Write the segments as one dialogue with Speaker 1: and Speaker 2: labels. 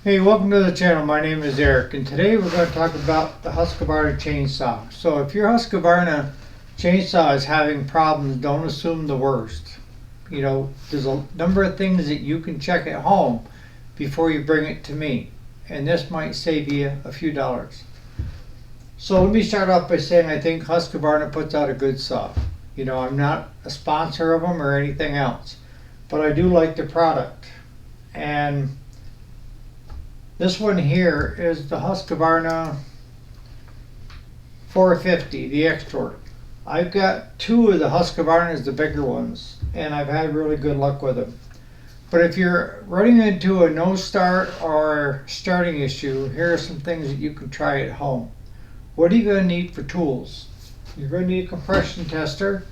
Speaker 1: Hey, welcome to the channel. My name is Eric, and today we're going to talk about the Husqvarna chainsaw. So if your Husqvarna chainsaw is having problems, don't assume the worst. You know, there's a number of things that you can check at home before you bring it to me, and this might save you a few dollars. So let me start off by saying I think Husqvarna puts out a good saw. You know, I'm not a sponsor of them or anything else, but I do like the product. And this one here is the Husqvarna 450, the X-Torque. I've got two of the Husqvarnas, the bigger ones, and I've had really good luck with them. But if you're running into a no start or starting issue, here are some things that you can try at home. What are you going to need for tools? You're going to need a compression tester.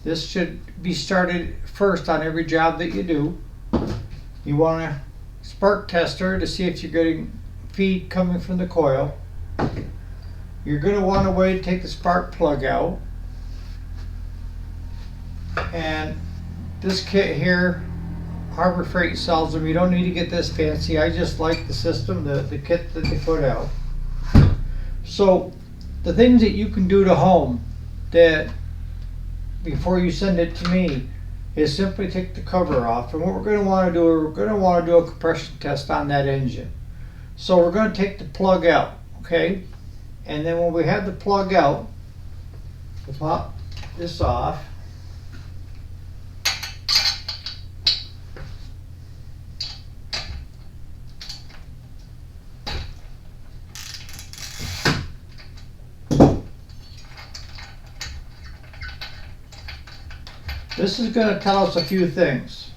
Speaker 1: This should be started first on every job that you do. You want a spark tester to see if you're getting feed coming from the coil. You're going to want a way to take the spark plug out. And this kit here, Harbor Freight sells them. You don't need to get this fancy. I just like the system, the kit that they put out. So the things that you can do to home that before you send it to me is simply take the cover off, and what we're going to want to do, we're going to want to do a compression test on that engine. So we're going to take the plug out, okay? And then when we have the plug out, we'll pop this off. This is going to tell us a few things.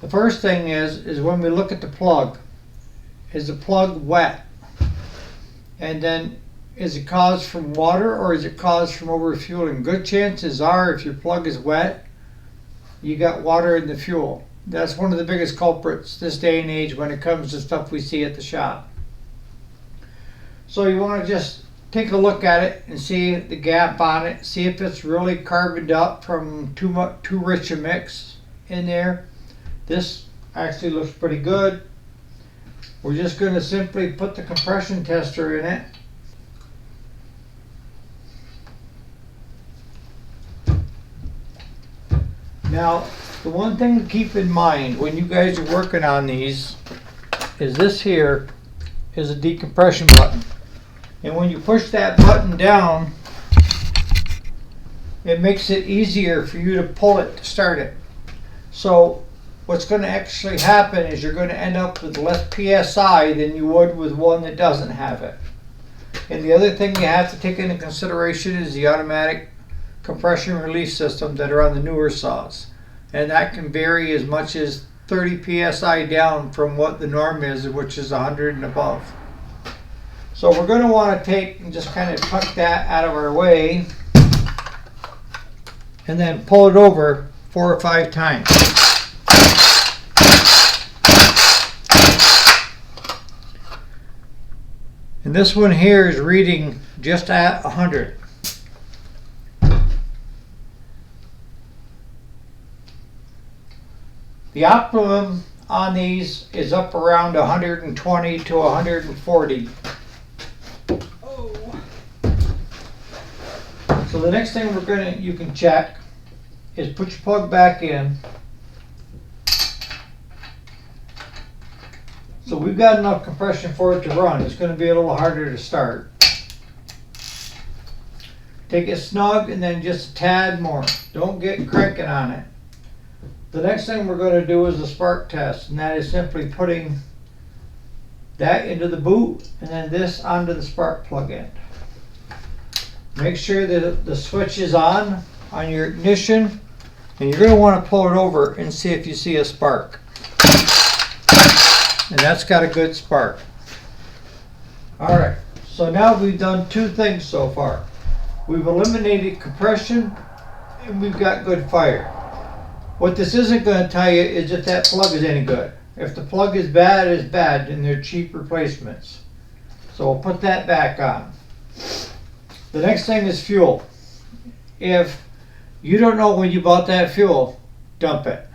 Speaker 1: The first thing is when we look at the plug, is the plug wet? And then is it caused from water or is it caused from overfueling? Good chances are if your plug is wet, you got water in the fuel. That's one of the biggest culprits this day and age when it comes to stuff we see at the shop. So you want to just take a look at it and see the gap on it, see if it's really carboned up from too rich a mix in there. This actually looks pretty good. We're just going to simply put the compression tester in it. Now, the one thing to keep in mind when you guys are working on these is this here is a decompression button. And when you push that button down, it makes it easier for you to pull it to start it. So what's going to actually happen is you're going to end up with less PSI than you would with one that doesn't have it. And the other thing you have to take into consideration is the automatic compression release system that are on the newer saws. And that can vary as much as 30 PSI down from what the norm is, which is 100 and above. So we're going to want to take and just kind of tuck that out of our way and then pull it over 4 or 5 times. And this one here is reading just at 100. The optimum on these is up around 120 to 140. So the next thing you can check is put your plug back in. So we've got enough compression for it to run. It's going to be a little harder to start. Take it snug and then just a tad more. Don't get cranking on it. The next thing we're going to do is a spark test, and that is simply putting that into the boot and then this onto the spark plug end. Make sure that the switch is on your ignition, and you're going to want to pull it over and see if you see a spark. And that's got a good spark. Alright, so now we've done 2 things so far. We've eliminated compression and we've got good fire. What this isn't going to tell you is if that plug is any good. If the plug is bad, it's bad, and they're cheap replacements. So we'll put that back on. The next thing is fuel. If you don't know when you bought that fuel, dump it.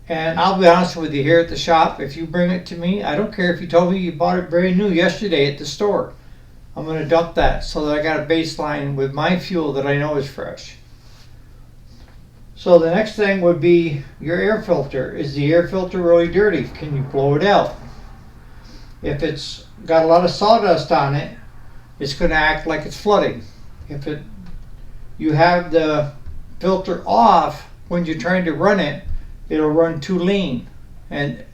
Speaker 1: And I'll be honest with you, here at the shop, if you bring it to me, I don't care if you told me you bought it brand new yesterday at the store. I'm going to dump that so that I got a baseline with my fuel that I know is fresh. So the next thing would be your air filter. Is the air filter really dirty? Can you blow it out? If it's got a lot of sawdust on it, it's going to act like it's flooding. If you have the filter off when you're trying to run it, it'll run too lean and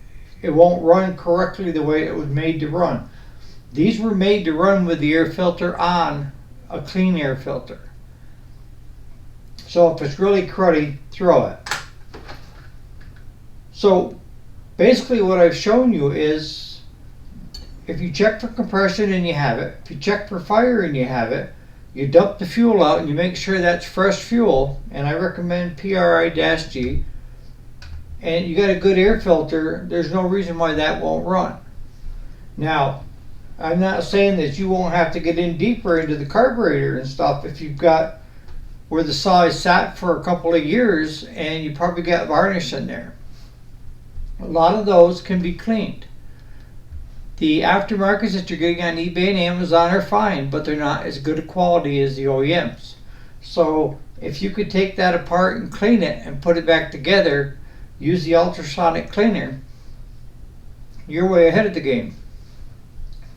Speaker 1: it won't run correctly the way it was made to run. These were made to run with the air filter on, a clean air filter. So if it's really cruddy, throw it. So basically what I've shown you is, if you check for compression and you have it, if you check for fire and you have it, you dump the fuel out and you make sure that's fresh fuel, and I recommend PRI-G, and you got a good air filter, there's no reason why that won't run. Now, I'm not saying that you won't have to get in deeper into the carburetor and stuff if you've got where the saw is sat for a couple of years and you probably got varnish in there. A lot of those can be cleaned. The aftermarkets that you're getting on eBay and Amazon are fine, but they're not as good a quality as the OEMs. So if you could take that apart and clean it and put it back together, use the ultrasonic cleaner, you're way ahead of the game.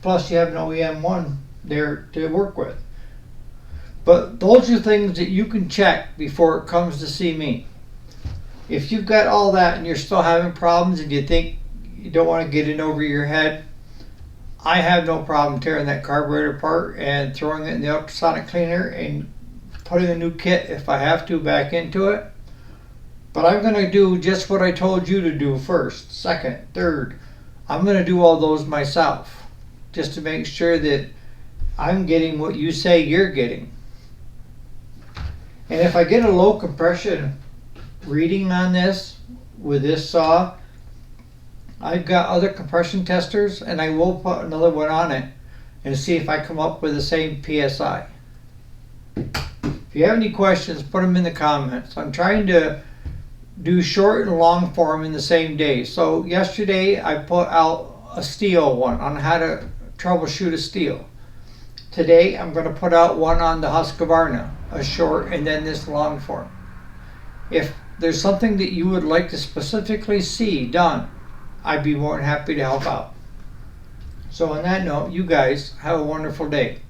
Speaker 1: Plus you have an OEM one there to work with. But those are things that you can check before it comes to see me. If you've got all that and you're still having problems and you think you don't want to get in over your head, I have no problem tearing that carburetor apart and throwing it in the ultrasonic cleaner and putting a new kit if I have to back into it. But I'm going to do just what I told you to do first, second, third. I'm going to do all those myself just to make sure that I'm getting what you say you're getting. And if I get a low compression reading on this with this saw, I've got other compression testers and I will put another one on it and see if I come up with the same PSI. If you have any questions, put them in the comments. I'm trying to do short and long form in the same day. So yesterday I put out a steel one on how to troubleshoot a steel. Today I'm going to put out one on the Husqvarna, a short and then this long form. If there's something that you would like to specifically see done, I'd be more than happy to help out. So on that note, you guys have a wonderful day.